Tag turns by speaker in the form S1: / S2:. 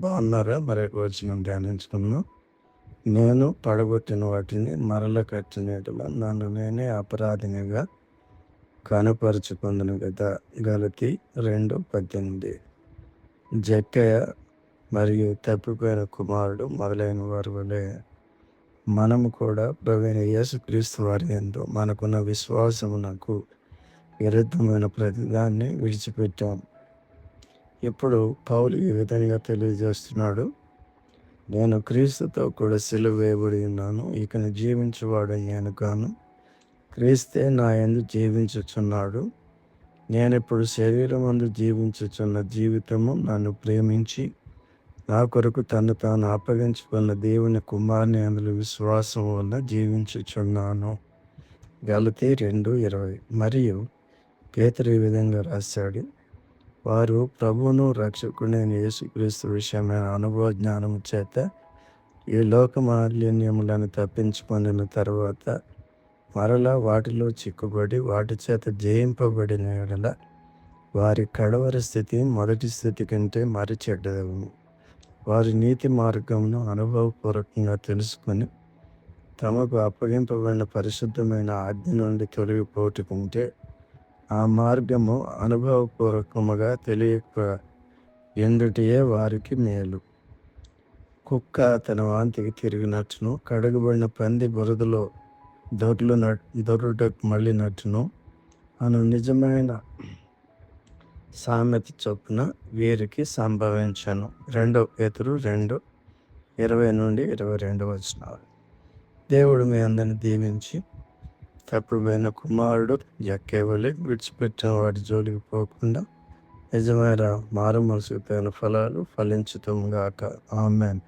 S1: బాగున్నారా? మరి వచనం ధ్యానించుకున్నాం. నేను పడగొట్టిన వాటిని మరల కట్టినట్ల నన్ను నేనే అపరాధినిగా కనపరుచుకుందును కదా. గలతీ 2:18. జక్కయ్య మరియు తప్పిపోయిన కుమారుడు మొదలైన వారి వలె మనము కూడా ప్రభువైన యేసుక్రీస్తు వారి యందు మనకున్న విశ్వాసమునకు విరుద్ధమైన ప్రతిదాన్ని విడిచిపెట్టాం. ఇప్పుడు పౌలు ఈ విధంగా తెలియజేస్తున్నాడు. నేను క్రీస్తుతో కూడా సిలువ వేయబడి ఉన్నాను. ఇక జీవించువాడు నేను కాను, క్రీస్తే నా యందు జీవించుచున్నాడు. నేనిప్పుడు శరీరమందు జీవించుచున్న జీవితము నన్ను ప్రేమించి నా కొరకు తను తాను అప్పగించుకున్న దేవుని కుమారుని అందులో విశ్వాసం వల్ల జీవించుచున్నాను. గలతీ 2:20. మరియు పేతురు ఈ విధంగా రాశాడు. వారు ప్రభువును రక్షకుడైన యేసుక్రీస్తు విషయమైన అనుభవ జ్ఞానము చేత ఈ లోక మాలిన్యములను తప్పించుకొనిన తర్వాత మరలా వాటిలో చిక్కుబడి వాటి చేత జయింపబడిన యెడల వారి కడవరి స్థితి మొదటి స్థితి కంటే మరి చెడ్డదగును. వారి నీతి మార్గమును అనుభవపూర్వకంగా తెలుసుకొని తమకు అప్పగింపబడిన పరిశుద్ధమైన ఆజ్ఞ నుండి తొలగిపోటుకుంటే ఆ మార్గము అనుభవపూర్వకముగా తెలియక ఎండుటయే వారికి మేలు. కుక్క తన వాంతికి తిరిగినట్టును, కడగబడిన పంది బురదలో దొర్లుటకు మళ్ళినట్టును అను నిజమైన సామెత చొప్పున వీరికి సంభవించను. 2 పేతురు 2:20-22. దేవుడు మీ అందరిని దీవించి తప్పిపోయిన కుమారుడు జక్కయ్య విడిచిపెట్టిన వాటి జోలికి పోకుండా నిజమైన మారు మనసుకు తగిన ఫలాలు ఫలించుతాము గాక. ఆమేన్.